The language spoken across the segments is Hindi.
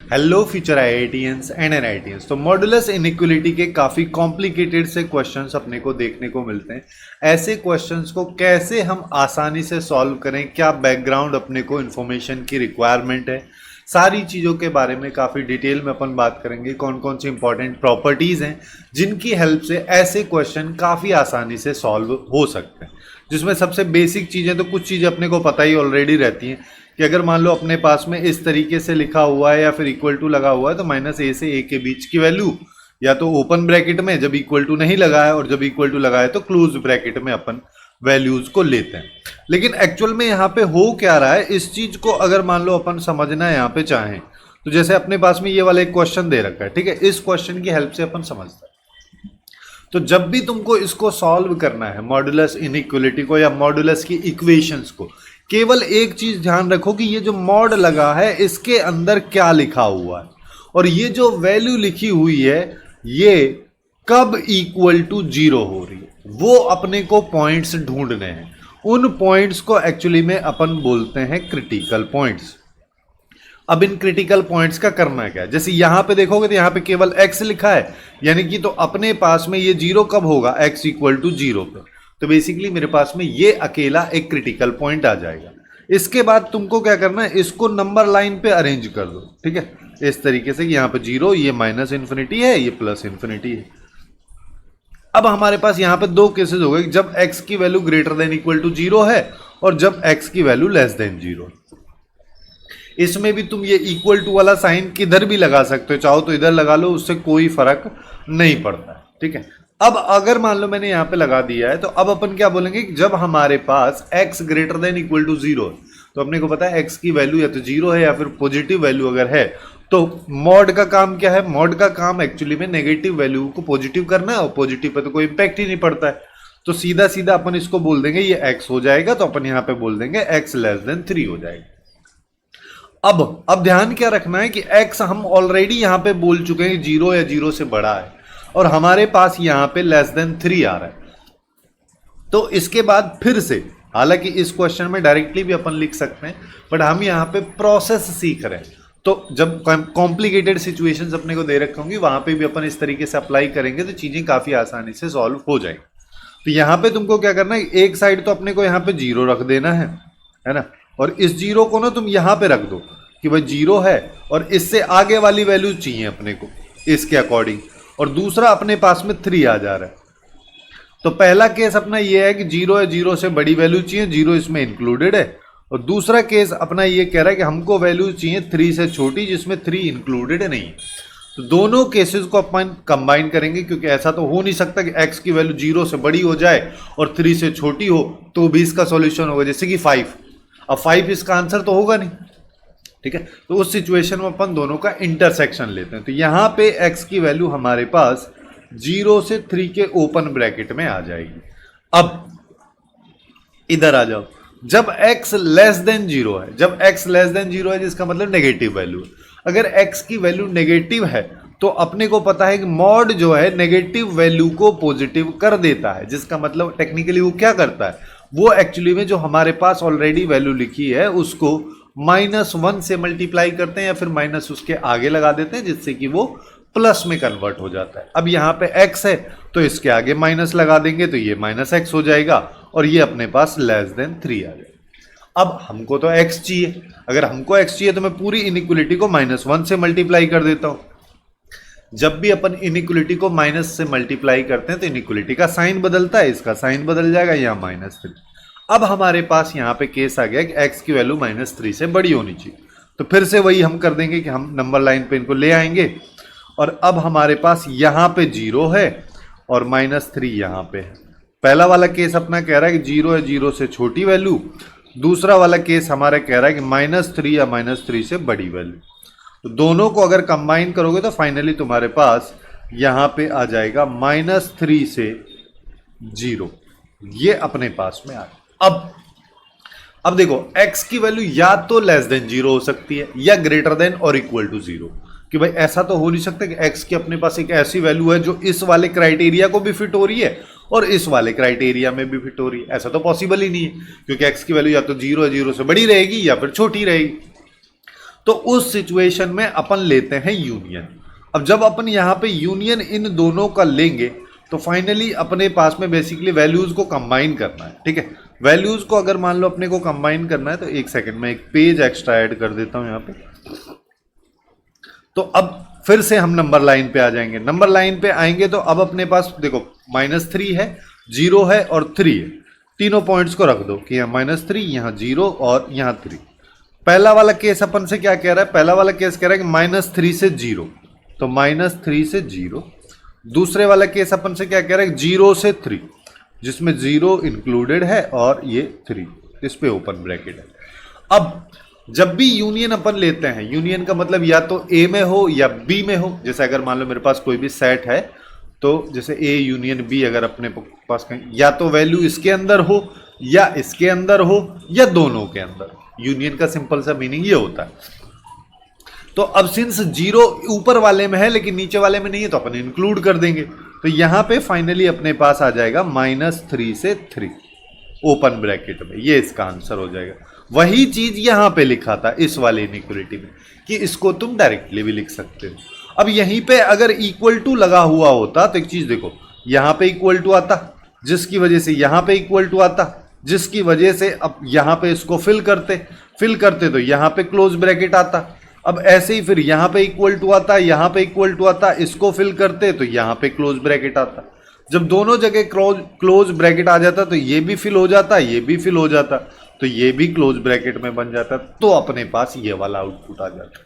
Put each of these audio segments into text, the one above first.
Hello future IITians and NITians. तो मॉडुलस इनइक्वलिटी के काफ़ी कॉम्प्लिकेटेड से क्वेश्चंस अपने को देखने को मिलते हैं। ऐसे क्वेश्चंस को कैसे हम आसानी से सॉल्व करें, क्या बैकग्राउंड अपने को इन्फॉर्मेशन की रिक्वायरमेंट है, सारी चीज़ों के बारे में काफ़ी डिटेल में अपन बात करेंगे। कौन कौन सी इंपॉर्टेंट प्रॉपर्टीज़ हैं जिनकी हेल्प से ऐसे क्वेश्चन काफ़ी आसानी से सॉल्व हो सकते हैं। जिसमें सबसे बेसिक चीज़ें तो कुछ चीज़ें अपने को पता ही ऑलरेडी रहती हैं कि अगर मान लो अपने पास में इस तरीके से लिखा हुआ है या फिर इक्वल टू लगा हुआ है तो माइनस ए से ए के बीच की वैल्यू या तो ओपन ब्रैकेट में जब इक्वल टू नहीं लगा है और जब इक्वल टू लगा है तो क्लोज ब्रैकेट में अपन वैल्यूज को लेते हैं। लेकिन एक्चुअल में यहाँ पे हो क्या रहा है, इस चीज को अगर मान लो अपन समझना यहाँ पे चाहें तो जैसे अपने पास में ये वाला एक क्वेश्चन दे रखा है, ठीक है, इस क्वेश्चन की हेल्प से अपन समझते हैं। तो जब भी तुमको इसको सॉल्व करना है मॉडुलस इनइक्वलिटी को या मॉडुलस की इक्वेशंस को, केवल एक चीज ध्यान रखो कि ये जो मॉड लगा है इसके अंदर क्या लिखा हुआ है और ये जो वैल्यू लिखी हुई है ये कब इक्वल टू जीरो हो रही है, वो अपने को पॉइंट्स ढूंढने हैं। उन पॉइंट्स को एक्चुअली में अपन बोलते हैं क्रिटिकल पॉइंट्स। अब इन क्रिटिकल पॉइंट्स का करना क्या है, जैसे यहां पे देखोगे तो यहां पे केवल x लिखा है, यानी कि तो अपने पास में ये जीरो कब होगा, x इक्वल टू जीरो पे। तो बेसिकली मेरे पास में ये अकेला एक क्रिटिकल पॉइंट आ जाएगा। इसके बाद तुमको क्या करना है, इसको नंबर लाइन पे अरेंज कर दो, ठीक है, इस तरीके से कि यहाँ पे जीरो, ये माइनस इन्फिनिटी है, ये प्लस इन्फिनिटी है। अब हमारे पास यहाँ पे दो केसेस हो गए, जब x की value greater than equal to zero है और जब x की वैल्यू लेस देन जीरो। इसमें भी तुम ये इक्वल टू वाला साइन किधर भी लगा सकते हो, चाहो तो इधर लगा लो, उससे कोई फर्क नहीं पड़ता है, ठीक है। अब अगर मान लो मैंने यहां पे लगा दिया है तो अब अपन क्या बोलेंगे कि जब हमारे पास x greater than equal to zero है तो अपने को पता है x की वैल्यू या तो जीरो है या फिर पॉजिटिव वैल्यू अगर है तो मॉड का काम क्या है, मॉड का काम एक्चुअली में नेगेटिव वैल्यू को पॉजिटिव करना है और पॉजिटिव पे तो कोई इंपैक्ट ही नहीं पड़ता है। तो सीधा सीधा अपन इसको बोल देंगे ये x हो जाएगा, तो अपन यहां पे बोल देंगे x लेस देन 3 हो जाएगा। अब ध्यान क्या रखना है कि x हम ऑलरेडी यहां पे बोल चुके हैं जीरो या जीरो से बड़ा है और हमारे पास यहां पे लेस देन 3 आ रहा है। तो इसके बाद फिर से, हालांकि इस क्वेश्चन में डायरेक्टली भी अपन लिख सकते हैं बट हम यहां पे प्रोसेस सीख रहे हैं, तो जब कॉम्प्लिकेटेड सिचुएशंस अपने को दे रखी होंगी वहां पे भी अपन इस तरीके से अप्लाई करेंगे तो चीजें काफी आसानी से सॉल्व हो जाएगी। तो यहां पे तुमको क्या करना है, एक साइड तो अपने को यहां पे जीरो रख देना है ना, और इस जीरो को ना तुम यहां पे रख दो कि भाई जीरो है और इससे आगे वाली वैल्यू चाहिए अपने को इसके अकॉर्डिंग, और दूसरा अपने पास में 3 आ जा रहा है। तो पहला केस अपना ये है कि जीरो है, जीरो से बड़ी वैल्यू चाहिए, जीरो इसमें इंक्लूडेड है, और दूसरा केस अपना ये कह रहा है कि हमको वैल्यू चाहिए 3 से छोटी जिसमें 3 इंक्लूडेड नहीं है। तो दोनों केसेस को अपन कंबाइन करेंगे क्योंकि ऐसा तो हो नहीं सकता कि x की वैल्यू जीरो से बड़ी हो जाए और 3 से छोटी हो तो भी इसका सॉल्यूशन होगा, जैसे कि 5। अब 5 इसका आंसर तो होगा नहीं, ठीक है। तो उस सिचुएशन में अपन दोनों का इंटरसेक्शन लेते हैं। तो यहां पे x की वैल्यू हमारे पास 0 से 3 के ओपन ब्रैकेट में आ जाएगी। अब इधर आ जाओ, जब x लेस देन जीरो है, जब x लेस देन जीरो है जिसका मतलब नेगेटिव वैल्यू है, अगर x की वैल्यू नेगेटिव है तो अपने को पता है कि मॉड जो है नेगेटिव वैल्यू को पॉजिटिव कर देता है, जिसका मतलब टेक्निकली वो क्या करता है, वो एक्चुअली में जो हमारे पास ऑलरेडी वैल्यू लिखी है उसको -1 से मल्टीप्लाई करते हैं या फिर माइनस उसके आगे लगा देते हैं जिससे कि वो प्लस में कन्वर्ट हो जाता है। अब यहाँ पे x है तो इसके आगे माइनस लगा देंगे तो ये -x हो जाएगा और ये अपने पास लेस देन 3 आ जाएगा। अब हमको तो x चाहिए, अगर हमको x चाहिए तो मैं पूरी इनइक्वलिटी को -1 से मल्टीप्लाई कर देता हूं। जब भी अपन इनइक्वलिटी को माइनस से मल्टीप्लाई करते हैं तो इनइक्वलिटी का साइन बदलता है, इसका साइन बदल जाएगा, यहाँ -3। अब हमारे पास यहाँ पे केस आ गया कि x की वैल्यू -3 से बड़ी होनी चाहिए, तो फिर से वही हम कर देंगे कि हम नंबर लाइन पे इनको ले आएंगे और अब हमारे पास यहाँ पे 0 है और -3 यहाँ पे है। पहला वाला केस अपना कह रहा है कि 0 है, 0 से छोटी वैल्यू, दूसरा वाला केस हमारा कह रहा है कि -3 या -3 से बड़ी वैल्यू। तो दोनों को अगर कंबाइन करोगे तो फाइनली तुम्हारे पास यहाँ पे आ जाएगा -3 से 0, ये अपने पास में आ गया। अब देखो x की वैल्यू या तो लेस देन 0 हो सकती है या ग्रेटर देन और इक्वल टू 0, कि भाई ऐसा तो हो नहीं सकता कि x की अपने पास एक ऐसी वैल्यू है जो इस वाले क्राइटेरिया को भी फिट हो रही है और इस वाले क्राइटेरिया में भी फिट हो रही है, ऐसा तो पॉसिबल ही नहीं है क्योंकि x की वैल्यू या तो 0 है, 0 से बड़ी रहेगी या फिर छोटी रहेगी। तो उस सिचुएशन में अपन लेते हैं यूनियन। अब जब अपन यहां पे यूनियन इन दोनों का लेंगे तो फाइनली अपने पास में बेसिकली वैल्यूज को कंबाइन करना है। ठीक है, वैल्यूज को अगर मान लो अपने को कंबाइन करना है तो एक सेकंड में एक पेज एक्स्ट्रा ऐड कर देता हूं यहां पे। तो अब फिर से हम नंबर लाइन पे आ जाएंगे। नंबर लाइन पे आएंगे तो अब अपने पास देखो -3 है, 0 है और 3 है। तीनों पॉइंट्स को रख दो कि यहाँ -3, यहाँ 0 और यहाँ 3। पहला वाला केस अपन से क्या कह रहा है? पहला वाला केस कह रहा है कि -3 से 0, तो -3 से 0। दूसरे वाला केस अपन से क्या कह रहा है? 0 से 3, जिसमें 0 इंक्लूडेड है और ये 3, इस पे ओपन ब्रैकेट है। अब जब भी यूनियन अपन लेते हैं, यूनियन का मतलब या तो ए में हो या बी में हो। जैसे अगर मान लो मेरे पास कोई भी सेट है तो जैसे ए यूनियन बी, अगर अपने पास कहीं या तो वैल्यू इसके अंदर हो या इसके अंदर हो या दोनों के अंदर। यूनियन का सिंपल सा मीनिंग ये होता है। तो अब सिंस 0 ऊपर वाले में है लेकिन नीचे वाले में नहीं है तो अपन इंक्लूड कर देंगे। तो यहां पे फाइनली अपने पास आ जाएगा -3 से 3 ओपन ब्रैकेट में, ये इसका आंसर हो जाएगा। वही चीज यहां पे लिखा था इस वाले इनइक्वालिटी में कि इसको तुम डायरेक्टली भी लिख सकते हो। अब यहीं पे अगर इक्वल टू लगा हुआ होता तो एक चीज देखो, यहां पे इक्वल टू आता जिसकी वजह से यहां पे इक्वल टू आता, जिसकी वजह से अब यहां पे इसको फिल करते तो यहां पे क्लोज ब्रैकेट आता। अब ऐसे ही फिर यहां पे इक्वल टू आता, यहां पे इक्वल टू आता, इसको फिल करते तो यहां पे क्लोज ब्रैकेट आता। जब दोनों जगह क्लोज ब्रैकेट आ जाता तो ये भी फिल हो जाता, ये भी फिल हो जाता, तो ये भी क्लोज ब्रैकेट में बन जाता, तो अपने पास ये वाला आउटपुट आ जाता।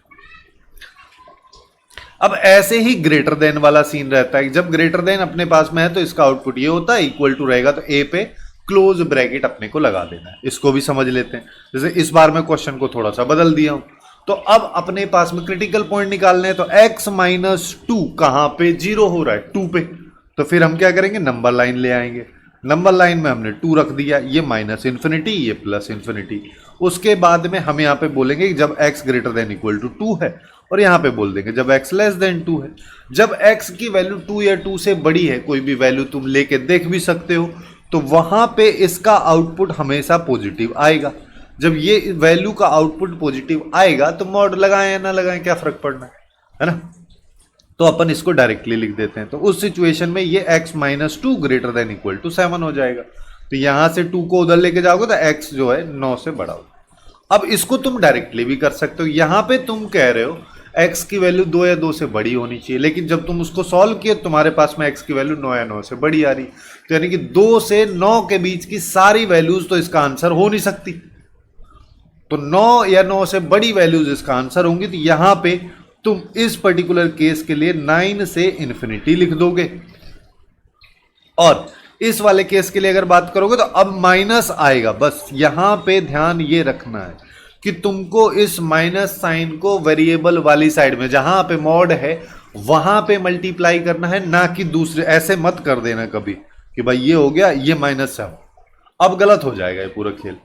अब ऐसे ही ग्रेटर देन वाला सीन रहता है। जब ग्रेटर देन अपने पास में है तो इसका आउटपुट ये होता है, इक्वल टू रहेगा तो ए पे क्लोज ब्रैकेट अपने को लगा देना है। इसको भी समझ लेते हैं। जैसे इस बार मैं क्वेश्चन को थोड़ा सा बदल दिया हूं, तो अब अपने पास में क्रिटिकल पॉइंट निकालने हैं तो x - 2 कहां पे 0 हो रहा है? 2 पे। तो फिर हम क्या करेंगे? नंबर लाइन ले आएंगे। नंबर लाइन में हमने 2 रख दिया, ये -∞, ये +∞। उसके बाद में हम यहां पे बोलेंगे कि जब x > 2 है, और यहां पे बोल देंगे जब x < 2 है। जब x की वैल्यू 2 या 2 से बड़ी है, कोई भी वैल्यू तुम लेके देख भी सकते हो, तो वहां पे इसका आउटपुट हमेशा पॉजिटिव आएगा। जब ये वैल्यू का आउटपुट पॉजिटिव आएगा तो मॉड लगाएं या ना लगाएं, क्या फर्क पड़ना है ना? तो अपन इसको डायरेक्टली लिख देते हैं। तो उस सिचुएशन में ये x - 2 > 7 हो जाएगा। तो यहां से 2 को उधर लेके जाओगे तो x जो है 9 से बड़ा होगा। अब इसको तुम डायरेक्टली भी कर सकते हो। यहां पे तुम कह रहे हो x की वैल्यू 2 या 2 से बड़ी होनी चाहिए, लेकिन जब तुम उसको सॉल्व किए तुम्हारे पास में x की वैल्यू 9 या 9 से बड़ी आ रही, तो यानी कि 2 से 9 के बीच की सारी वैल्यूज तो इसका आंसर हो नहीं सकती। तो 9 या 9 से बड़ी वैल्यूज इसका आंसर होंगी। तो यहां पे तुम इस पर्टिकुलर केस के लिए 9 से ∞ लिख दोगे। और इस वाले केस के लिए अगर बात करोगे तो अब माइनस आएगा। बस यहां पे ध्यान ये रखना है कि तुमको इस माइनस साइन को वेरिएबल वाली साइड में जहां पे मॉड है वहां पे मल्टीप्लाई करना है, ना कि दूसरे। ऐसे मत कर देना कभी कि भाई ये हो गया ये -7, अब गलत हो जाएगा ये पूरा खेल,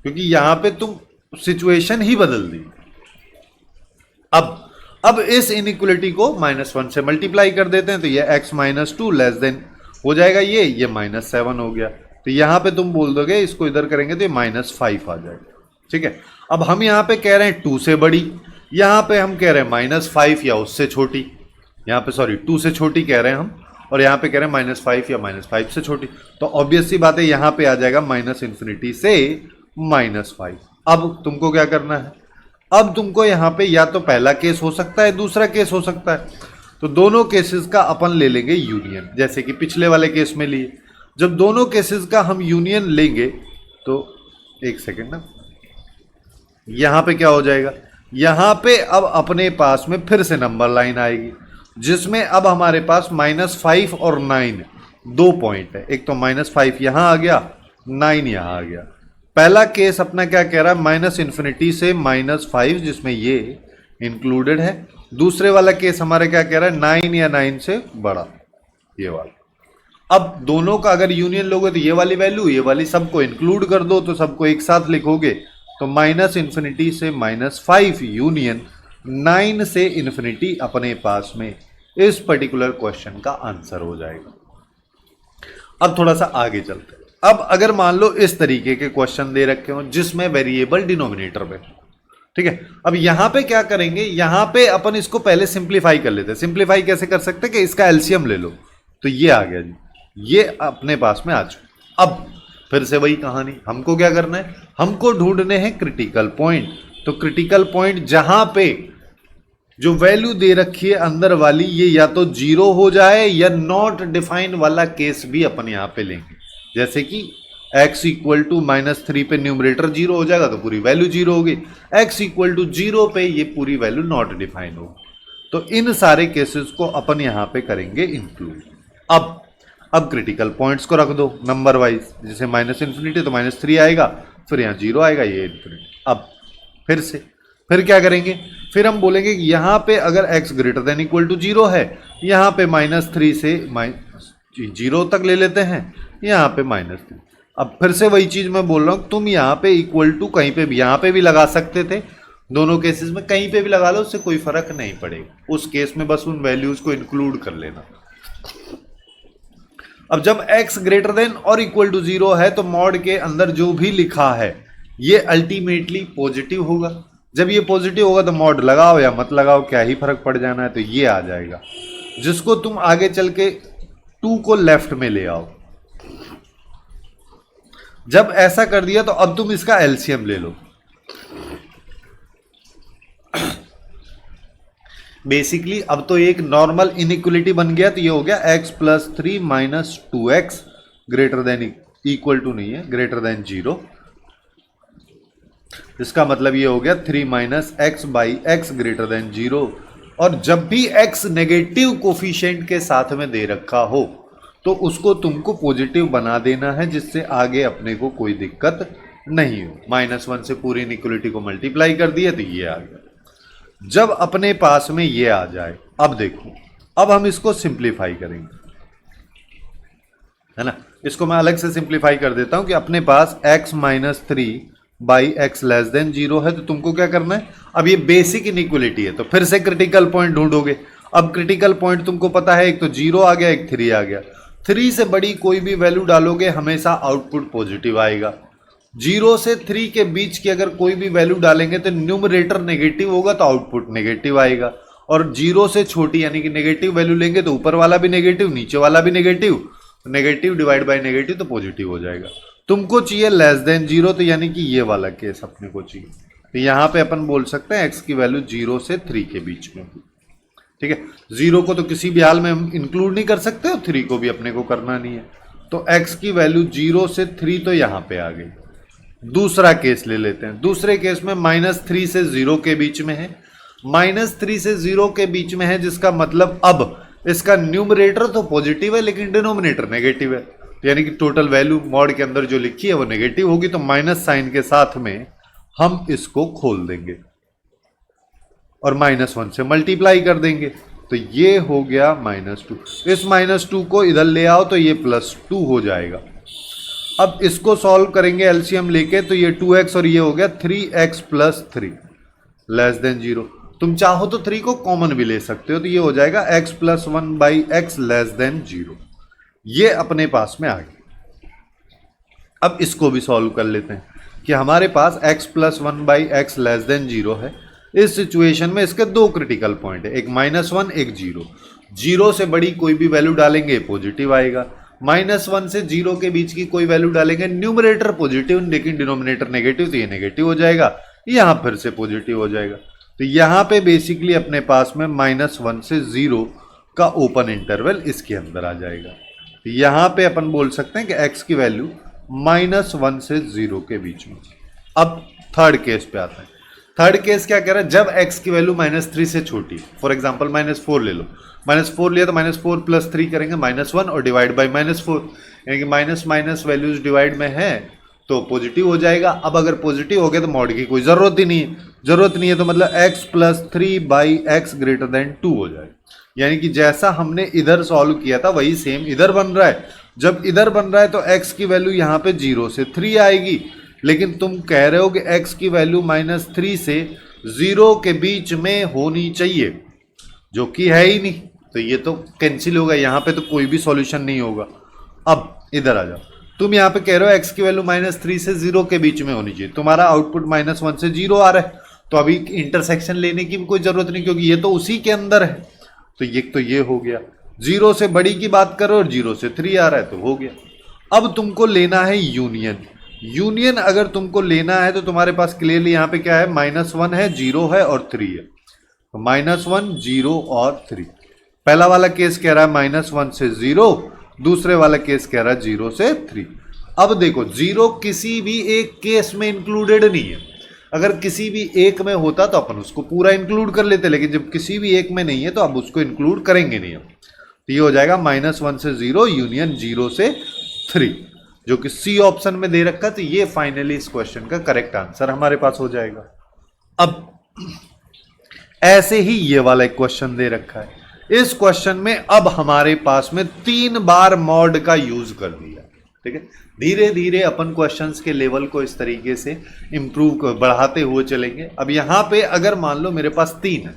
क्योंकि यहां पे तुम सिचुएशन ही बदल दी। अब इस इनइक्वालिटी को -1 से मल्टीप्लाई कर देते हैं तो ये x - 2 लेस देन हो जाएगा, ये -7 हो गया। तो यहां पे तुम बोल दोगे, इसको इधर करेंगे तो ये -5 आ जाएगा। ठीक है, अब हम यहां पे कह रहे हैं 2 से बड़ी, यहां पे हम कह रहे हैं -5 या उससे छोटी। यहां पे सॉरी 2 से छोटी कह रहे हैं हम, और यहां पे कह रहे हैं -5 या -5 से छोटी। तो ऑब्वियस सी बात है यहां पे आ जाएगा -∞ से -5। अब तुमको क्या करना है? अब तुमको यहां पे या तो पहला केस हो सकता है, दूसरा केस हो सकता है। तो दोनों केसेस का अपन ले लेंगे यूनियन, जैसे कि पिछले वाले केस में लिए। जब दोनों केसेस का हम यूनियन लेंगे तो एक सेकेंड ना, यहां पे क्या हो जाएगा? यहां पे अब अपने पास में फिर से नंबर लाइन आएगी, जिसमें अब हमारे पास -5 और 9 दो पॉइंट है। एक तो -5 यहां आ गया, 9 यहां आ गया। पहला केस अपना क्या कह रहा है? -∞ से -5, जिसमें ये इंक्लूडेड है। दूसरे वाला केस हमारे क्या कह रहा है? 9 या 9 से बड़ा, ये वाला। अब दोनों का अगर यूनियन लोगे तो ये वाली वैल्यू, ये वाली सबको इंक्लूड कर दो, तो सबको एक साथ लिखोगे तो -∞ से -5 यूनियन 9 से ∞ अपने पास में इस पर्टिकुलर क्वेश्चन का आंसर हो जाएगा। अब थोड़ा सा आगे चलते हैं। अब अगर मान लो इस तरीके के क्वेश्चन दे रखे हो जिसमें वेरिएबल डिनोमिनेटर में, ठीक है। अब यहां पे क्या करेंगे, यहां पे अपन इसको पहले सिंप्लीफाई कर लेते हैं। सिंप्लीफाई कैसे कर सकते हैं कि इसका एलसीएम ले लो, तो ये आ गया जी, ये अपने पास में आ चुका। अब फिर से वही कहानी, हमको क्या करना है, हमको ढूंढने हैं क्रिटिकल पॉइंट। तो क्रिटिकल पॉइंट जहां पे जो वैल्यू दे रखी है अंदर वाली, ये या तो जीरो हो जाए या नॉट डिफाइन वाला केस भी अपन यहां पे लेंगे। जैसे कि x इक्वल टू -3 पे न्यूमरेटर जीरो हो जाएगा तो पूरी वैल्यू जीरो होगी, x इक्वल टू 0 पे ये पूरी वैल्यू नॉट डिफाइन होगी। तो इन सारे केसेस को अपन यहां पे करेंगे इंक्लूड। अब क्रिटिकल पॉइंट्स को रख दो नंबर वाइज, जैसे -∞ तो -3 आएगा, फिर यहाँ 0 आएगा, ये इन्फिनिटी। अब फिर क्या करेंगे, फिर हम बोलेंगे कि यहां पे अगर x greater than equal to 0 है, यहां पे -3 से 0 तक ले लेते हैं, यहां पे -3। अब फिर से वही चीज मैं बोल रहा हूं, तुम यहां पे इक्वल टू कहीं पे भी, यहां पे भी लगा सकते थे, दोनों केसेस में कहीं पे भी लगा लो, उससे कोई फर्क नहीं पड़ेगा। उस केस में बस उन वैल्यूज को इंक्लूड कर लेना। अब जब x ग्रेटर देन और इक्वल टू 0 है तो मॉड के अंदर जो भी लिखा है ये अल्टीमेटली पॉजिटिव होगा। जब ये पॉजिटिव होगा तो मॉड लगाओ या मत लगाओ, क्या ही फर्क पड़ जाना है, तो ये आ जाएगा, जिसको तुम आगे चल के 2 को लेफ्ट में ले आओ। जब ऐसा कर दिया तो अब तुम इसका एलसीएम ले लो। बेसिकली अब तो एक नॉर्मल इनइक्वलिटी बन गया, तो ये हो गया x+3 - 2x greater than equal to नहीं है, ग्रेटर देन 0। इसका मतलब ये हो गया 3 - x/x ग्रेटर देन 0। और जब भी x नेगेटिव कोफिशिएंट के साथ में दे रखा हो तो उसको तुमको पॉजिटिव बना देना है, जिससे आगे अपने को कोई दिक्कत नहीं हो। -1 से पूरी इनइक्वलिटी को मल्टीप्लाई कर दिया तो ये आ गया। जब अपने पास में ये आ जाए, अब देखो, अब हम इसको सिंप्लीफाई करेंगे, है ना। इसको मैं अलग से सिंप्लीफाई कर देता हूं कि अपने पास x - 3/x लेस देन 0 है, तो तुमको क्या करना है, अब ये बेसिक इनइक्वलिटी है तो फिर से क्रिटिकल पॉइंट ढूंढोगे। अब क्रिटिकल पॉइंट तुमको पता है, एक तो 0 आ गया, एक 3 आ गया। 3 से बड़ी कोई भी वैल्यू डालोगे हमेशा आउटपुट पॉजिटिव आएगा। 0 से 3 के बीच की अगर कोई भी वैल्यू डालेंगे तो न्यूमरेटर नेगेटिव होगा तो आउटपुट नेगेटिव आएगा। और 0 से छोटी यानी कि नेगेटिव वैल्यू लेंगे तो ऊपर वाला भी नेगेटिव, नीचे वाला भी negative, negative divide by negative तो पॉजिटिव हो जाएगा। तुमको चाहिए लेस देन 0, तो यानी कि ये वाला केस अपने को चाहिए। तो यहां पे अपन बोल सकते हैं x की वैल्यू 0 से 3 के बीच में, ठीक है। 0 को तो किसी भी हाल में हम इंक्लूड नहीं कर सकते और 3 को भी अपने को करना नहीं है, तो x की वैल्यू 0 से 3 तो यहां पे आ गई। दूसरा केस ले लेते हैं। दूसरे केस में -3 से 0 के बीच में है, -3 से 0 के बीच में है, जिसका मतलब अब इसका न्यूमरेटर तो पॉजिटिव है लेकिन डिनोमिनेटर नेगेटिव है, यानी कि टोटल वैल्यू मॉड के अंदर जो लिखी है वो नेगेटिव होगी। तो माइनस साइन के साथ में हम इसको खोल देंगे और -1 से मल्टीप्लाई कर देंगे, तो ये हो गया -2। इस -2 को इधर ले आओ तो ये +2 हो जाएगा। अब इसको सॉल्व करेंगे एलसीएम लेके, तो ये 2x और ये हो गया 3x + 3 लेस देन 0। तुम चाहो तो 3 को कॉमन भी ले सकते हो, तो ये हो जाएगा x + 1/x लेस देन 0। ये अपने पास में आ गया। अब इसको भी सॉल्व कर लेते हैं कि हमारे पास x + 1/x लेस देन 0 है। इस सिचुएशन में इसके दो क्रिटिकल पॉइंट है, एक -1 एक 0। 0 से बड़ी कोई भी वैल्यू डालेंगे पॉजिटिव आएगा, -1 से 0 के बीच की कोई वैल्यू डालेंगे न्यूमरेटर पॉजिटिव लेकिन डिनोमिनेटर नेगेटिव, तो ये नेगेटिव हो जाएगा, यहां फिर से पॉजिटिव हो जाएगा। तो यहां पे बेसिकली अपने पास में -1 से 0 का ओपन इंटरवल इसके अंदर आ जाएगा। तो यहां पे अपन बोल सकते हैं कि x की वैल्यू -1 से 0 के बीच में। अब थर्ड केस पे आता है। थर्ड केस क्या कह रहा है, जब x की वैल्यू -3 से छोटी, फॉर एग्जांपल -4 ले लो, -4 लिया तो -4 + 3 करेंगे -1 और डिवाइड बाय -4, यानी कि माइनस माइनस वैल्यूज डिवाइड में है तो पॉजिटिव हो जाएगा। अब अगर पॉजिटिव हो गया तो मॉड की कोई जरूरत ही नहीं है, जरूरत नहीं है तो मतलब x + 3/x ग्रेटर देन 2 हो जाएगा। यानी कि जैसा हमने इधर सॉल्व किया था वही सेम इधर बन रहा है। जब इधर बन रहा है तो x की वैल्यू यहाँ पे 0 से 3 आएगी, लेकिन तुम कह रहे हो कि x की वैल्यू -3 से 0 के बीच में होनी चाहिए, जो कि है ही नहीं, तो ये तो कैंसिल होगा, यहाँ पे तो कोई भी सॉल्यूशन नहीं होगा। अब इधर आ जाओ, तुम यहाँ पे कह रहे हो x की वैल्यू -3 से 0 के बीच में होनी चाहिए, तुम्हारा आउटपुट -1 से 0 आ रहा है, तो अभी इंटरसेक्शन लेने की भी कोई जरूरत नहीं, क्योंकि ये तो उसी के अंदर है। तो ये हो गया, 0 से बड़ी की बात करो और 0 से 3 आ रहा है तो हो गया। अब तुमको लेना है यूनियन। यूनियन अगर तुमको लेना है तो तुम्हारे पास क्लियरली यहाँ पे क्या है, -1 है, 0 है और 3 है। तो -1, 0 और 3। पहला वाला केस कह रहा है -1 से 0, दूसरे वाला केस कह रहा है 0 से 3। अब देखो 0 किसी भी एक केस में इंक्लूडेड नहीं है। अगर किसी भी एक में होता तो अपन उसको पूरा इंक्लूड कर लेते, लेकिन जब किसी भी एक में नहीं है तो अब उसको इंक्लूड करेंगे नहीं। अब तो ये हो जाएगा -1 से 0 यूनियन 0 से 3, जो कि सी ऑप्शन में दे रखा। तो ये फाइनली इस क्वेश्चन का करेक्ट आंसर हमारे पास हो जाएगा। अब ऐसे ही ये वाला एक क्वेश्चन दे रखा है। इस क्वेश्चन में अब हमारे पास में 3 बार मॉड का यूज कर दिया। ठीक है, धीरे धीरे अपन क्वेश्चंस के लेवल को इस तरीके से इंप्रूव बढ़ाते हुए चलेंगे। अब यहां पे अगर मान लो मेरे पास 3 है,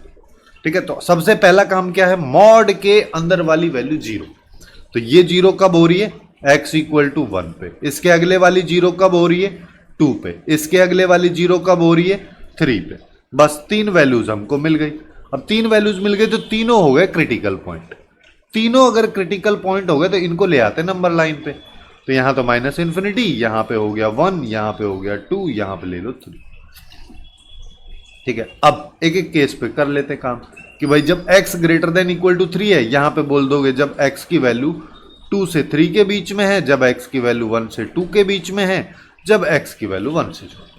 ठीक है, तो सबसे पहला काम क्या है, मॉड के अंदर वाली वैल्यू 0। तो ये 0 कब हो रही है, x = 1 पे। इसके अगले वाली 0 कब हो रही है, 2 पे। इसके अगले वाली 0 कब हो रही है, 3 पे। बस 3 वैल्यूज हमको मिल गई। अब 3 वैल्यूज मिल गई तो तीनों हो गए क्रिटिकल पॉइंट। तीनों अगर क्रिटिकल पॉइंट हो गए तो इनको ले आते नंबर लाइन पे। तो यहां तो -∞, यहां पे हो गया 1, यहां पे हो गया 2, यहां पे ले लो 3। ठीक है, अब एक एक केस पे कर लेते काम कि भाई जब x > 3 है, यहां पे बोल दोगे जब x की वैल्यू 2 से 3 के बीच में है, जब x की वैल्यू 1 से 2 के बीच में है, जब x की वैल्यू 1 से छोटी।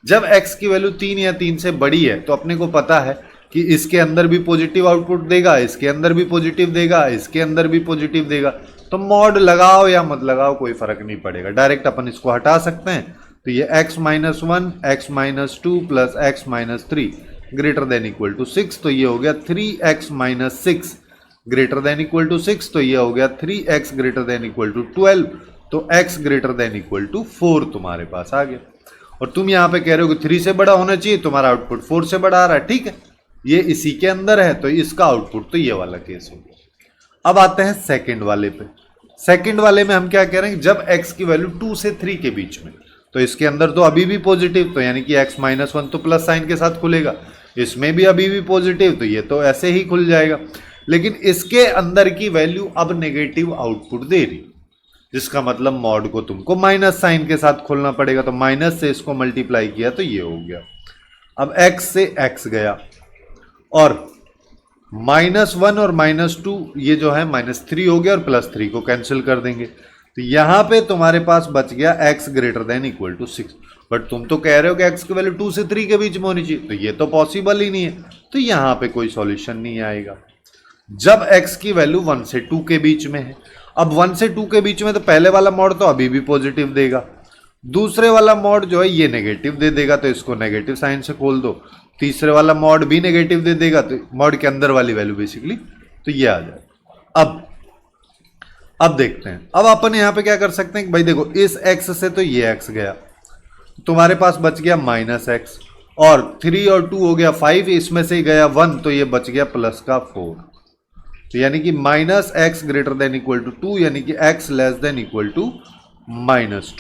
जब x की वैल्यू 3 या 3 से बड़ी है तो अपने को पता है कि इसके अंदर भी पॉजिटिव आउटपुट देगा, इसके अंदर भी पॉजिटिव देगा, इसके अंदर भी पॉजिटिव देगा। तो मॉड लगाओ या मत लगाओ कोई फर्क नहीं पड़ेगा, डायरेक्ट अपन इसको हटा सकते हैं। तो ये x - 1, x - 2 प्लस x - 3 > 6। तो ये हो गया 3x - 6 > 6। तो ये हो गया 3x > 12। तो x > 4 तुम्हारे पास आ गया। और तुम यहां पे कह रहे हो कि 3 से बड़ा होना चाहिए, तुम्हारा आउटपुट 4 से बड़ा आ रहा है। ठीक है, ये इसी के अंदर है तो इसका आउटपुट तो ये वाला केस हो गया। अब आते हैं सेकंड वाले पे। सेकंड वाले में हम क्या कह रहे हैं, जब x की वैल्यू 2 से 3 के बीच में, तो इसके अंदर तो अभी भी पॉजिटिव, तो यानी कि x - 1 तो प्लस साइन के साथ खुलेगा, इसमें भी अभी भी पॉजिटिव, तो ये तो ऐसे ही खुल जाएगा। लेकिन इसके अंदर की वैल्यू अब नेगेटिव आउटपुट दे रही, जिसका मतलब मॉड को तुमको माइनस साइन के साथ खोलना पड़ेगा। तो माइनस से इसको मल्टीप्लाई किया तो ये हो गया। अब x से x गया और -1 और -2 ये जो है -3 हो गया और +3 को कैंसिल कर देंगे। तो यहां पे तुम्हारे पास बच गया x > 6। बट तुम तो कह रहे हो कि x की वैल्यू 2 से 3 के बीच में होनी चाहिए, तो ये तो पॉसिबल ही नहीं है। तो यहां पे कोई सॉल्यूशन नहीं आएगा। जब x की वैल्यू 1 से 2 के बीच में है, अब 1 से 2 के बीच में तो पहले वाला मॉड तो अभी भी पॉजिटिव देगा, दूसरे वाला मॉड जो है ये नेगेटिव दे देगा, तो इसको नेगेटिव साइन से खोल दो। तीसरे वाला मॉड भी नेगेटिव दे देगा, तो मॉड के अंदर वाली वैल्यू बेसिकली तो ये आ जाए। अब देखते हैं, अब अपन यहां पे क्या कर सकते हैं कि भाई देखो इस x से तो ये x गया, तुम्हारे पास बच गया -x, और 3 और 2 हो गया 5, इसमें से गया 1, तो ये बच गया प्लस का 4। तो यानी कि -x > 2, यानी कि x <= -2।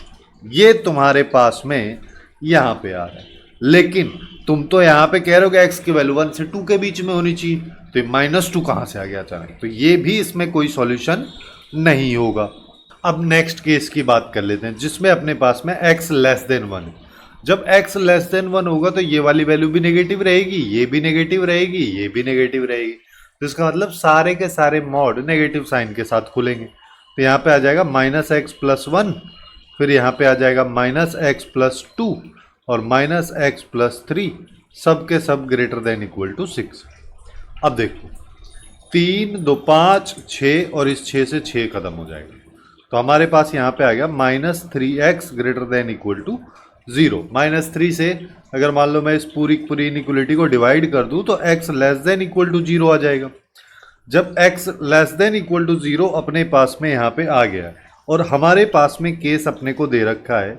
ये तुम्हारे पास में यहां पे आ रहा है। लेकिन तुम तो यहां पे कह रहे हो कि x की वैल्यू 1 से 2 के बीच में होनी चाहिए, तो -2 कहां से आ गया अचानक, तो ये भी इसमें कोई सॉल्यूशन नहीं होगा। अब नेक्स्ट केस की बात कर लेते हैं, जिसमें अपने पास में x < 1 है। जब x < 1 होगा तो ये वाली वैल्यू भी नेगेटिव रहेगी, ये भी नेगेटिव रहेगी, ये भी नेगेटिव रहेगी। तो इसका मतलब सारे के सारे मॉड नेगेटिव साइन के साथ खुलेंगे। तो यहाँ पे आ जाएगा -x + 1, फिर यहाँ पे आ जाएगा -x + 2 और -x + 3, सब के सब > 6। अब देखो 3, 2, 5, 6 और इस 6 से 6 खत्म हो जाएगा। तो हमारे पास यहाँ पे आ गया -3x > 0। -3 से अगर मान लो मैं इस पूरी इनइक्वलिटी को डिवाइड कर दूं तो x < 0 आ जाएगा। जब x < 0 अपने पास में यहाँ पे आ गया, और हमारे पास में केस अपने को दे रखा है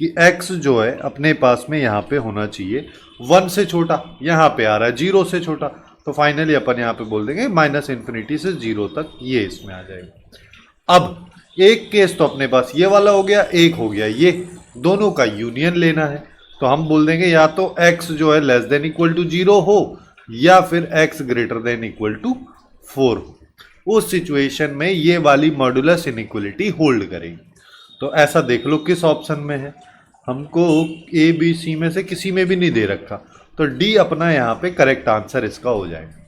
कि x जो है अपने पास में यहाँ पे होना चाहिए 1 से छोटा, यहाँ पे आ रहा है 0 से छोटा, तो फाइनली अपन यहाँ पे बोल देंगे -∞ से 0 तक ये इसमें आ जाएगा। अब एक केस तो अपने पास ये वाला हो गया, एक हो गया ये, दोनों का यूनियन लेना है। तो हम बोल देंगे या तो x जो है लेस देन इक्वल टू 0 हो या फिर x greater than equal to 4 हो। उस सिचुएशन में ये वाली मॉडुलस इनइक्वलिटी होल्ड करेगी। तो ऐसा देख लो किस ऑप्शन में है, हमको ए बी सी में से किसी में भी नहीं दे रखा, तो डी अपना यहाँ पे करेक्ट आंसर इसका हो जाएगा।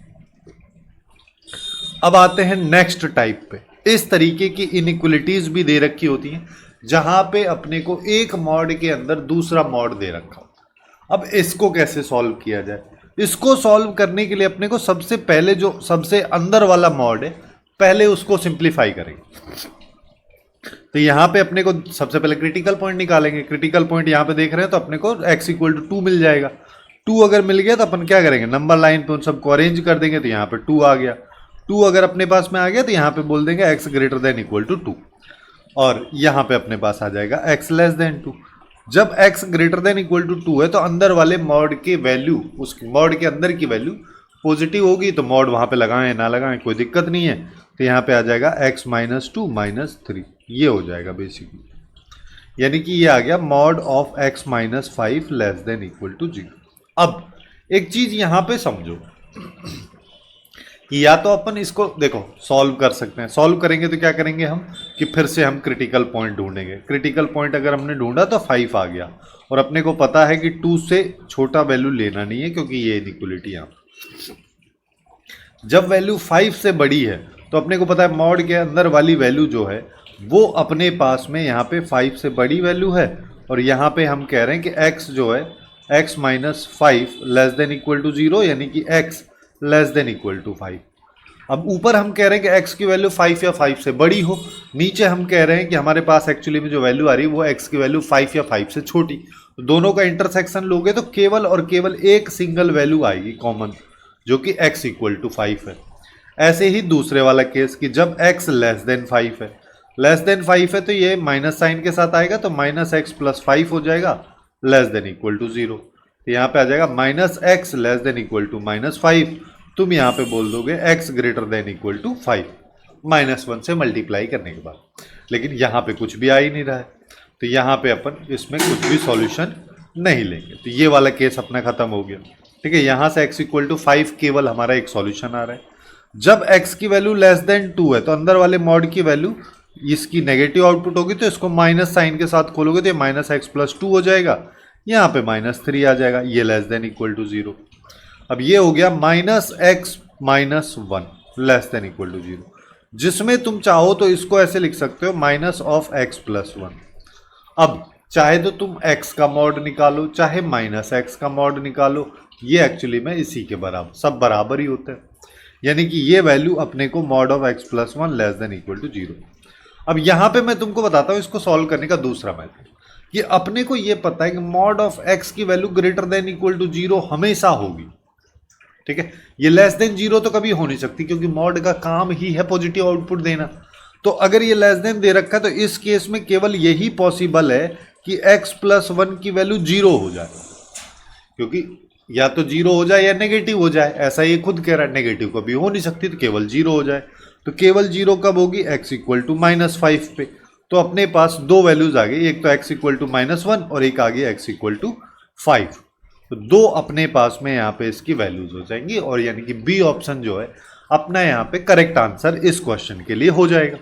अब आते हैं नेक्स्ट टाइप पे। इस तरीके की इनइक्वलिटीज भी दे रखी होती हैं जहां पे अपने को एक मॉड के अंदर दूसरा मॉड दे रखा होता। अब इसको कैसे सॉल्व किया जाए? इसको सॉल्व करने के लिए अपने को सबसे पहले जो सबसे अंदर वाला मॉड है पहले उसको सिंप्लीफाई करेंगे। तो यहां पे अपने को सबसे पहले क्रिटिकल पॉइंट निकालेंगे। क्रिटिकल पॉइंट यहां पे देख रहे हैं तो अपने को x इक्वल टू 2 मिल जाएगा। 2 अगर मिल गया तो अपन क्या करेंगे, नंबर लाइन पे उन सबको अरेंज कर देंगे, तो यहाँ पे 2 आ गया। 2 अगर अपने पास में आ गया तो यहाँ पे बोल देंगे x greater than equal to 2, और यहाँ पे अपने पास आ जाएगा x लेस देन 2। जब x greater than equal to 2 है तो अंदर वाले मॉड के वैल्यू, उस मॉड के अंदर की वैल्यू पॉजिटिव होगी, तो मॉड वहां पे लगाएं ना लगाएं कोई दिक्कत नहीं है। तो यहाँ पे आ जाएगा x माइनस 2 माइनस 3, ये हो जाएगा बेसिकली, यानी कि ये आ गया mod of x minus 5 less than equal to 0। अब एक चीज यहाँ पे समझो कि या तो अपन इसको देखो सॉल्व कर सकते हैं। सॉल्व करेंगे तो क्या करेंगे हम कि फिर से हम क्रिटिकल पॉइंट ढूंढेंगे। क्रिटिकल पॉइंट अगर हमने ढूंढा तो 5 आ गया, और अपने को पता है कि 2 से छोटा वैल्यू लेना नहीं है क्योंकि ये इनइक्वलिटी यहाँ जब वैल्यू 5 से बड़ी है तो अपने को पता है मॉड के अंदर वाली वैल्यू जो है वो अपने पास में यहाँ पे 5 से बड़ी वैल्यू है, और यहाँ पे हम कह रहे हैं कि x जो है x minus 5 less than equal to 0, यानी कि x less than equal to 5। अब ऊपर हम कह रहे हैं कि x की वैल्यू 5 या 5 से बड़ी हो, नीचे हम कह रहे हैं कि हमारे पास एक्चुअली में जो वैल्यू आ रही है वो x की वैल्यू 5 या 5 से छोटी। तो दोनों का इंटरसेक्शन लोगे तो केवल और केवल एक सिंगल वैल्यू आएगी कॉमन, जो कि x इक्वल टू 5 है। ऐसे ही दूसरे वाला केस कि जब x लेस देन 5 है, लेस देन 5 है तो ये माइनस साइन के साथ आएगा, तो माइनस एक्स प्लस 5 हो जाएगा लेस देन इक्वल टू 0। तो यहाँ पे आ जाएगा minus x less than equal to minus 5। तुम यहाँ पे बोल दोगे x greater than equal to 5 minus 1 से मल्टीप्लाई करने के बाद, लेकिन यहाँ पे कुछ भी आ ही नहीं रहा है, तो यहाँ पे अपन इसमें कुछ भी सॉल्यूशन नहीं लेंगे। तो ये वाला केस अपना खत्म हो गया। ठीक है, यहाँ से x इक्वल टू 5 केवल हमारा एक सॉल्यूशन आ रहा है। जब x की वैल्यू लेस देन 2 है तो अंदर वाले मॉड की वैल्यू इसकी नेगेटिव आउटपुट होगी, तो इसको माइनस साइन के साथ खोलोगे तो ये माइनस एक्स प्लस 2 हो जाएगा, यहाँ पे माइनस 3 आ जाएगा, ये लेस देन इक्वल टू 0। अब ये हो गया minus x minus 1 less than equal to 0, जिसमें तुम चाहो तो इसको ऐसे लिख सकते हो माइनस ऑफ एक्स प्लस 1। अब चाहे तो तुम x का मॉड निकालो चाहे माइनस एक्स का मॉड निकालो, ये एक्चुअली में इसी के बराबर, सब बराबर ही होते हैं, यानी कि ये वैल्यू अपने को mod of x plus 1 less than equal to 0। अब यहाँ पे मैं तुमको बताता हूँ इसको सॉल्व करने का दूसरा मेथड। कि अपने को ये पता है कि मॉड ऑफ एक्स की value greater than equal to 0 हमेशा होगी। ठीक है, ये लेस देन 0 तो कभी हो नहीं सकती, क्योंकि मॉड का काम ही है पॉजिटिव आउटपुट देना। तो अगर ये लेस देन दे रखा है तो इस केस में केवल यही पॉसिबल है कि x प्लस 1 की वैल्यू 0 हो जाए, क्योंकि या तो 0 हो जाए या नेगेटिव हो जाए, ऐसा ये खुद कह रहा है। नेगेटिव कभी हो नहीं सकती, तो केवल 0 हो जाए। तो केवल 0 कब होगी, x इक्वल टू माइनस 5 पे। तो अपने पास दो वैल्यूज आ गई, एक तो x इक्वल टू माइनस 1 और एक आ गई x इक्वल टू 5। तो दो अपने पास में यहाँ पे इसकी वैल्यूज हो जाएंगी, और यानी कि बी ऑप्शन जो है अपना यहाँ पे करेक्ट आंसर इस क्वेश्चन के लिए हो जाएगा।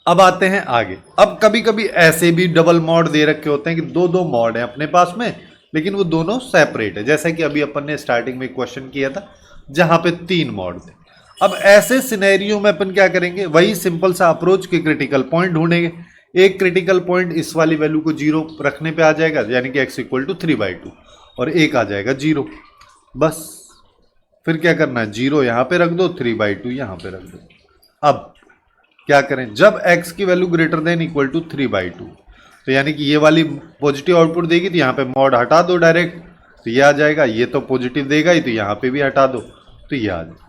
अब आते हैं आगे। अब कभी कभी ऐसे भी डबल मॉड दे रखे होते हैं कि दो दो मॉड है अपने पास में, लेकिन वो दोनों सेपरेट है, जैसा कि अभी अपन ने स्टार्टिंग में क्वेश्चन किया था जहां पे 3 मॉड थे। अब ऐसे सिनेरियो में अपन क्या करेंगे, वही सिंपल सा अप्रोच के क्रिटिकल पॉइंट ढूंढेंगे। एक क्रिटिकल पॉइंट इस वाली वैल्यू को 0 रखने पे आ जाएगा, यानी कि x इक्वल टू 3/2, और एक आ जाएगा 0। बस फिर क्या करना है, 0 यहाँ पे रख दो, 3/2 यहाँ पे रख दो। अब क्या करें, जब x की value greater than equal to 3/2, तो यानी कि ये वाली पॉजिटिव आउटपुट देगी, तो यहाँ पे मॉड हटा दो डायरेक्ट, तो ये आ जाएगा। ये तो पॉजिटिव देगा ही, तो यहाँ पे भी हटा दो, तो ये आ जाएगा।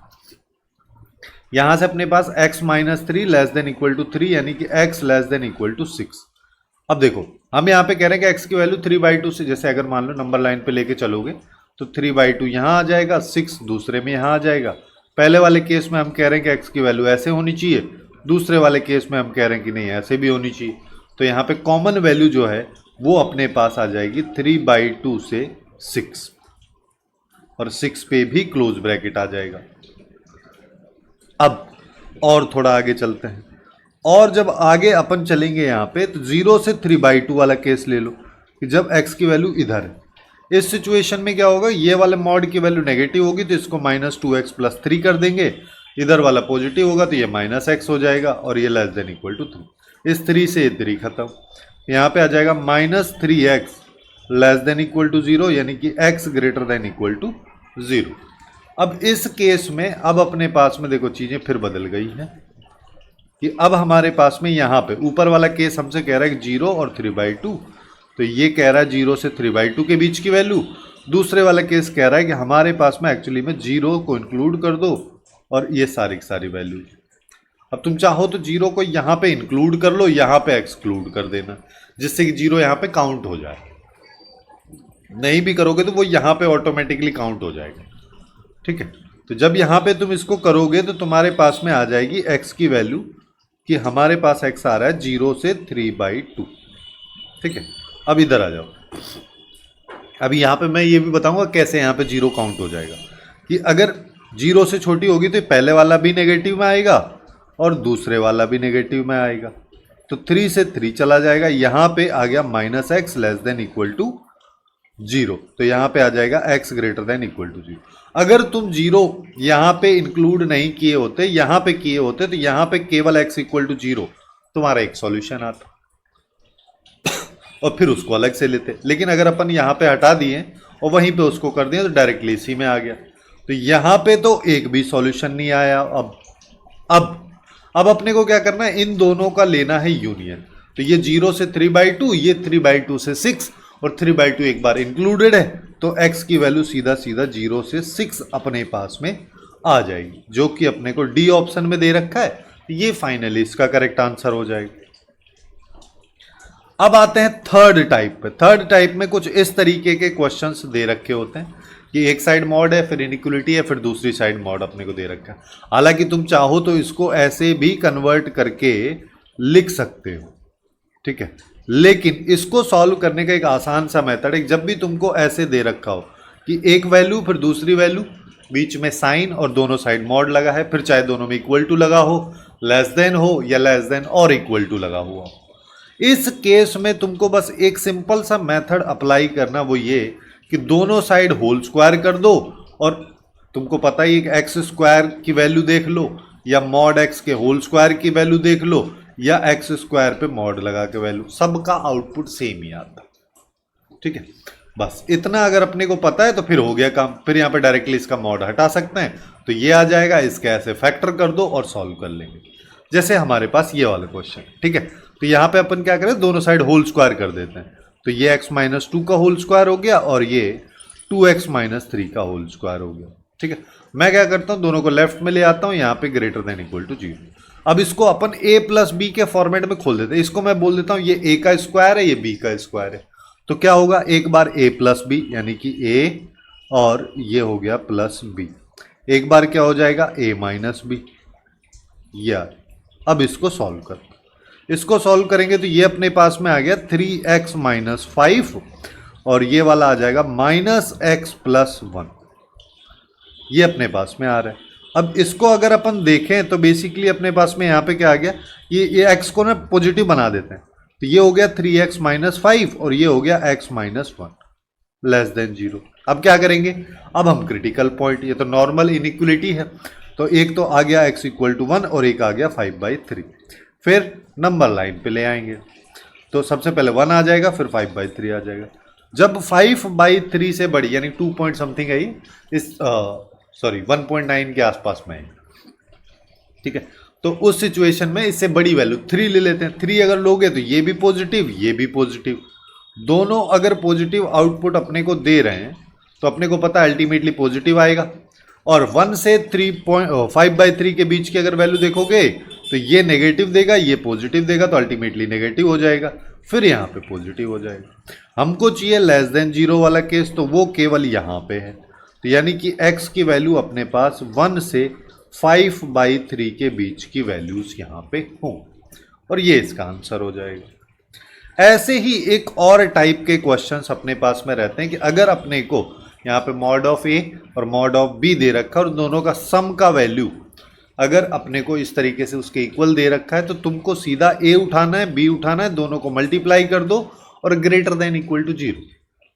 यहाँ से अपने पास x minus 3 less than equal to 3, यानी कि x less than equal to 6। अब देखो हम यहाँ पे कह रहे हैं कि x की वैल्यू 3/2 से, जैसे अगर मान लो नंबर लाइन पे लेके चलोगे तो 3/2 यहाँ आ जाएगा, 6 दूसरे में यहाँ आ जाएगा। पहले वाले केस में हम कह रहे हैं कि x की वैल्यू ऐसे होनी चाहिए, दूसरे वाले केस में हम कह रहे हैं कि नहीं ऐसे भी होनी चाहिए। तो यहाँ पे कॉमन वैल्यू जो है वो अपने पास आ जाएगी 3/2 से 6, और 6 पे भी क्लोज ब्रैकेट आ जाएगा। अब और थोड़ा आगे चलते हैं, और जब आगे अपन चलेंगे यहाँ पे तो 0 से 3/2 वाला केस ले लो कि जब x की वैल्यू इधर है। इस सिचुएशन में क्या होगा, ये वाले मॉड की वैल्यू नेगेटिव होगी तो इसको -2x + 3 कर देंगे, इधर वाला पॉजिटिव होगा तो ये -x हो जाएगा, और ये लेस देन इक्वल टू 3। इस 3 से ये 3 खत्म, यहाँ पे आ जाएगा -3x less than equal to 0, यानी कि x greater than equal to 0। अब इस केस में अब अपने पास में देखो चीजें फिर बदल गई हैं कि अब हमारे पास में यहाँ पे ऊपर वाला केस हमसे कह रहा है कि 0 और 3/2, तो ये कह रहा है 0 से 3/2 के बीच की वैल्यू। दूसरे वाला केस कह रहा है कि हमारे पास में एक्चुअली में 0 को इंक्लूड कर दो और ये सारी की सारी वैल्यू। अब तुम चाहो तो 0 को यहाँ पे इंक्लूड कर लो, यहाँ पे एक्सक्लूड कर देना, जिससे कि 0 यहाँ पे काउंट हो जाए। नहीं भी करोगे तो वो यहाँ पे ऑटोमेटिकली काउंट हो जाएगा, ठीक है। तो जब यहाँ पे तुम इसको करोगे तो तुम्हारे पास में आ जाएगी x की वैल्यू, कि हमारे पास x आ रहा है 0 से 3/2, ठीक है। अब इधर आ जाओ, अभी यहाँ पे मैं ये भी बताऊंगा कैसे यहाँ पे 0 काउंट हो जाएगा, कि अगर 0 से छोटी होगी तो पहले वाला भी नेगेटिव में आएगा और दूसरे वाला भी नेगेटिव में आएगा, तो 3 से 3 चला जाएगा, यहाँ पे आ गया -x less than equal to 0, तो यहाँ पे आ जाएगा x greater than equal to 0। अगर तुम 0 यहाँ पे इंक्लूड नहीं किए होते, यहाँ पे किए होते, तो यहाँ पे केवल x इक्वल टू 0 तुम्हारा एक सॉल्यूशन आता और फिर उसको अलग से लेते। लेकिन अगर अपन यहाँ पे हटा दिए और वहीं पे उसको कर दिए तो डायरेक्टली इसी में आ गया, तो यहाँ पे तो एक भी सॉल्यूशन नहीं आया। अब अपने को क्या करना है, इन दोनों का लेना है यूनियन। तो ये 0 से 3/2, ये 3/2 से 6, और 3/2 एक बार इंक्लूडेड है, तो x की वैल्यू सीधा सीधा 0 से 6 अपने पास में आ जाएगी, जो कि अपने को डी ऑप्शन में दे रखा है। ये फाइनली इसका करेक्ट आंसर हो जाएगा। अब आते हैं थर्ड टाइप पे। थर्ड टाइप में कुछ इस तरीके के क्वेश्चंस दे रखे होते हैं कि एक साइड मॉड है, फिर इनइक्वलिटी है, फिर दूसरी साइड मॉड अपने को दे रखा है। हालांकि तुम चाहो तो इसको ऐसे भी कन्वर्ट करके लिख सकते हो, ठीक है, लेकिन इसको सॉल्व करने का एक आसान सा मेथड है। जब भी तुमको ऐसे दे रखा हो कि एक वैल्यू फिर दूसरी वैल्यू, बीच में साइन और दोनों साइड मॉड लगा है, फिर चाहे दोनों में इक्वल टू लगा हो, लेस देन हो, या लेस देन और इक्वल टू लगा हुआ हो, इस केस में तुमको बस एक सिंपल सा मेथड अप्लाई करना, वो ये कि दोनों साइड होल स्क्वायर कर दो, और तुमको पता ही है एक्स स्क्वायर की वैल्यू देख लो, या मॉड एक्स के होल स्क्वायर की वैल्यू देख लो, या एक्स स्क्वायर पे मॉड लगा के वैल्यू, सबका आउटपुट सेम ही आता, ठीक है। बस इतना अगर अपने को पता है तो फिर हो गया काम। फिर यहाँ पे डायरेक्टली इसका मॉड हटा सकते हैं, तो ये आ जाएगा, इसके ऐसे फैक्टर कर दो और सॉल्व कर लेंगे, जैसे हमारे पास ये वाला क्वेश्चन, ठीक है। तो यहाँ पे अपन क्या करें, दोनों साइड होल स्क्वायर कर देते हैं, तो ये x-2 का होल स्क्वायर हो गया और ये 2x-3 का होल स्क्वायर हो गया, ठीक है। मैं क्या करता हूँ, दोनों को लेफ्ट में ले आता हूँ, यहाँ पे ग्रेटर देन इक्वल टू 0। अब इसको अपन a प्लस बी के फॉर्मेट में खोल देते हैं। इसको मैं बोल देता हूँ ये a का स्क्वायर है, ये b का स्क्वायर है, तो क्या होगा, एक बार a प्लस बी यानी कि a, और ये हो गया प्लस b, एक बार क्या हो जाएगा a माइनस बी। यार अब इसको सॉल्व कर, इसको सॉल्व करेंगे तो ये अपने पास में आ गया 3x-5, और ये वाला आ जाएगा -x+1, ये अपने पास में आ रहा है। अब इसको अगर अपन देखें तो बेसिकली अपने पास में यहाँ पे क्या आ गया, ये x को ना पॉजिटिव बना देते हैं, तो ये हो गया 3x-5 और ये हो गया x-1 लेस देन 0। अब क्या करेंगे, अब हम क्रिटिकल पॉइंट, ये तो नॉर्मल इनइक्वलिटी है, तो एक तो आ गया x इक्वल टू 1 और एक आ गया 5/3। फिर नंबर लाइन पे ले आएंगे, तो सबसे पहले 1 आ जाएगा, फिर 5/3 आ जाएगा। जब 5/3 से बड़ी यानी 2 पॉइंट समथिंग है, इस 1.9 के आसपास में है, ठीक है। तो उस सिचुएशन में इससे बड़ी वैल्यू 3 ले लेते हैं। 3 अगर लोगे तो ये भी पॉजिटिव, ये भी पॉजिटिव, दोनों अगर पॉजिटिव आउटपुट अपने को दे रहे हैं तो अपने को पता है अल्टीमेटली पॉजिटिव आएगा। और 1 से 5/3 के बीच की अगर वैल्यू देखोगे तो ये नेगेटिव देगा, ये पॉजिटिव देगा, तो अल्टीमेटली नेगेटिव हो जाएगा, फिर यहाँ पे पॉजिटिव हो जाएगा। हमको चाहिए लेस देन 0 वाला केस, तो वो केवल यहाँ पे है, तो यानी कि x की वैल्यू अपने पास 1 से 5/3 के बीच की वैल्यूज यहाँ पे हों, और ये इसका आंसर हो जाएगा। ऐसे ही एक और टाइप के क्वेश्चंस अपने पास में रहते हैं कि अगर अपने को यहाँ पे मॉड ऑफ ए और मॉड ऑफ बी दे रखा है और दोनों का सम का वैल्यू अगर अपने को इस तरीके से उसके इक्वल दे रखा है, तो तुमको सीधा ए उठाना है, बी उठाना है, दोनों को मल्टीप्लाई कर दो और ग्रेटर देन इक्वल टू 0,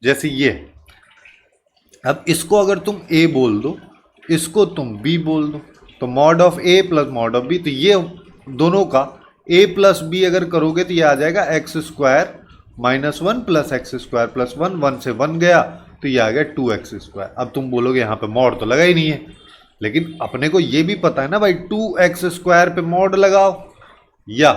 जैसे ये है। अब इसको अगर तुम ए बोल दो, इसको तुम बी बोल दो, तो mod of A plus mod of B, तो ये दोनों का ए प्लस बी अगर करोगे तो ये आ जाएगा x square minus one plus x square plus one, one से वन गया तो ये आ गया 2x स्क्वायर। अब तुम बोलोगे यहाँ पे मॉड तो लगा ही नहीं है, लेकिन अपने को ये भी पता है ना भाई 2x स्क्वायर पे मॉड लगाओ या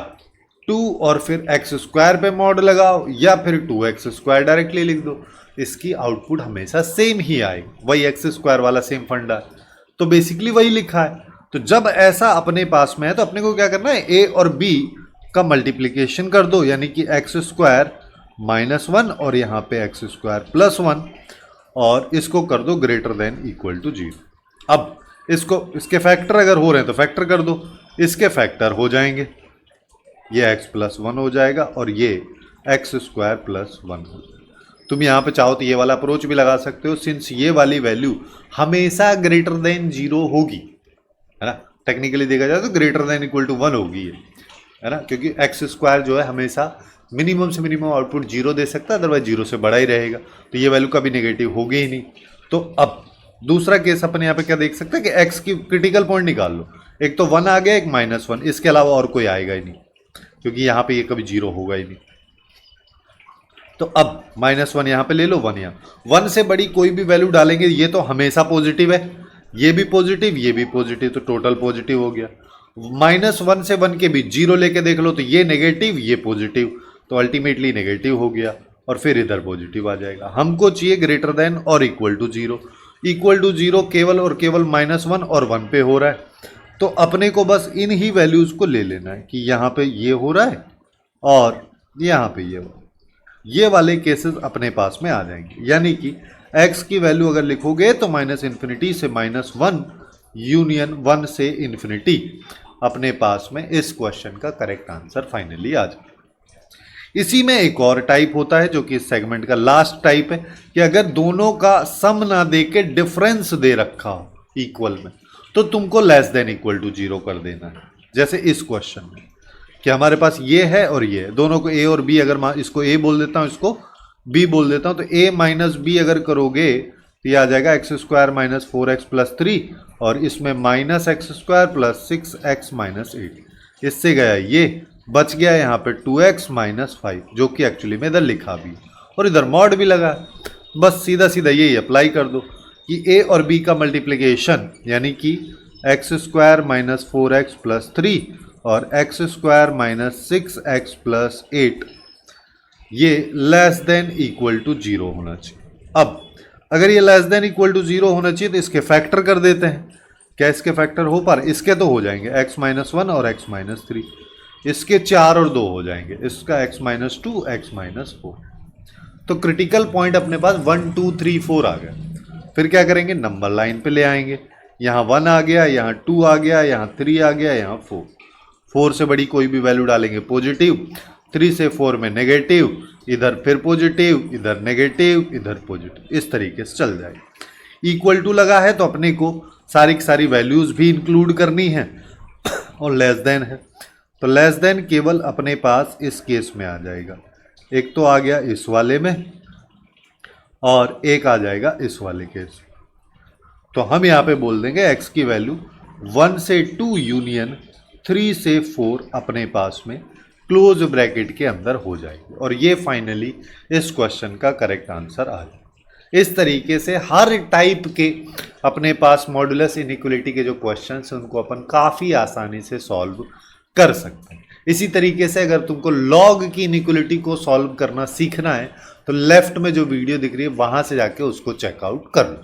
2 और फिर x स्क्वायर पे मॉड लगाओ या फिर 2x स्क्वायर डायरेक्टली लिख दो, इसकी आउटपुट हमेशा सेम ही आएगी, वही एक्स स्क्वायर वाला सेम फंडा, तो बेसिकली वही लिखा है। तो जब ऐसा अपने पास में है तो अपने को क्या करना है, ए और बी का मल्टीप्लीकेशन कर दो, यानी कि एक्स स्क्वायर माइनस वन और यहाँ पे एक्स स्क्वायर प्लस वन, और इसको कर दो ग्रेटर देन इक्वल टू 0। अब इसके फैक्टर अगर हो रहे हैं तो फैक्टर कर दो, इसके फैक्टर हो जाएंगे, ये एक्स प्लस वन हो जाएगा और ये एक्स स्क्वायर प्लस वन हो जाएगा। तुम यहाँ पे चाहो तो ये वाला अप्रोच भी लगा सकते हो, सिंस ये वाली वैल्यू हमेशा ग्रेटर देन 0 होगी, है ना, टेक्निकली देखा जाए तो ग्रेटर देन इक्वल टू 1 होगी, है ना, क्योंकि एक्स स्क्वायर जो है हमेशा मिनिमम से मिनिमम आउटपुट 0 दे सकता है, अदरवाइज 0 से बड़ा ही रहेगा, तो ये वैल्यू कभी नेगेटिव होगी ही नहीं। तो अब दूसरा केस अपन यहाँ पे क्या देख सकते हैं कि x की क्रिटिकल पॉइंट निकाल लो, एक तो 1 आ गया, एक -1, इसके अलावा और कोई आएगा ही नहीं, क्योंकि यहाँ पे ये कभी 0 होगा ही नहीं। तो अब -1 यहाँ पे ले लो, 1 यहाँ, 1 से बड़ी कोई भी वैल्यू डालेंगे ये तो हमेशा पॉजिटिव है, ये भी पॉजिटिव, ये भी पॉजिटिव, तो टोटल पॉजिटिव हो गया। -1 से 1 के बीच 0 लेके देख लो, तो ये नेगेटिव, ये पॉजिटिव, तो अल्टीमेटली नेगेटिव हो गया और फिर इधर पॉजिटिव आ जाएगा। हमको चाहिए ग्रेटर देन और इक्वल टू 0, इक्वल टू 0 केवल और केवल -1 और 1 पे हो रहा है, तो अपने को बस इन ही वैल्यूज को ले लेना है कि यहाँ पे ये हो रहा है और यहाँ पे ये वाले केसेस अपने पास में आ जाएंगे। यानी कि x की वैल्यू अगर लिखोगे तो -∞ से -1 यूनियन 1 से इन्फिनिटी अपने पास में इस क्वेश्चन का करेक्ट आंसर फाइनली आ जाए। इसी में एक और टाइप होता है जो कि इस सेगमेंट का लास्ट टाइप है कि अगर दोनों का सम ना दे के डिफरेंस दे रखा हो इक्वल में, तो तुमको लेस देन इक्वल टू 0 कर देना है। जैसे इस क्वेश्चन में कि हमारे पास ये है और ये है, दोनों को a और b, अगर इसको a बोल देता हूँ, इसको b बोल देता हूँ, तो a माइनस b अगर करोगे तो ये आ जाएगा x square minus 4x plus 3 और इसमें -x square plus 6x minus 8, इससे गया ये, बच गया यहाँ पे 2x माइनस 5, जो कि एक्चुअली में इधर लिखा भी और इधर मॉड भी लगा। बस सीधा सीधा यही अप्लाई कर दो कि a और b का मल्टीप्लिकेशन यानी कि x square minus 4x plus 3 और x square minus 6x plus 8 ये लेस देन इक्वल टू 0 होना चाहिए। अब अगर ये लेस देन इक्वल टू 0 होना चाहिए तो इसके फैक्टर कर देते हैं। क्या इसके फैक्टर हो पा रहे? इसके तो हो जाएंगे x माइनस 1 और x माइनस 3, इसके 4 और 2 हो जाएंगे, इसका x माइनस 2 x माइनस 4। तो क्रिटिकल पॉइंट अपने पास 1 2 3 4 आ गया। फिर क्या करेंगे, नंबर लाइन पे ले आएंगे, यहाँ 1 आ गया, यहाँ 2 आ गया, यहाँ 3 आ गया, यहाँ 4। 4 से बड़ी कोई भी वैल्यू डालेंगे पॉजिटिव, 3 से 4 में नेगेटिव, इधर फिर पॉजिटिव, इधर नेगेटिव, इधर पॉजिटिव, इस तरीके से चल जाएगा। इक्वल टू लगा है तो अपने को सारी की सारी वैल्यूज भी इंक्लूड करनी है और लेस देन है तो लेस देन केवल अपने पास इस केस में आ जाएगा। एक तो आ गया इस वाले में और एक आ जाएगा इस वाले केस। तो हम यहाँ पे बोल देंगे x की वैल्यू 1 से 2 यूनियन 3 से 4 अपने पास में क्लोज ब्रैकेट के अंदर हो जाएगी और ये फाइनली इस क्वेश्चन का करेक्ट आंसर आ जाए। इस तरीके से हर टाइप के अपने पास मॉडुलस इनइक्वलिटी के जो क्वेश्चंस हैं उनको अपन काफ़ी आसानी से सॉल्व कर सकते हैं। इसी तरीके से अगर तुमको लॉग की इनइक्वलिटी को सॉल्व करना सीखना है तो लेफ्ट में जो वीडियो दिख रही है वहां से जाके उसको चेकआउट कर लो।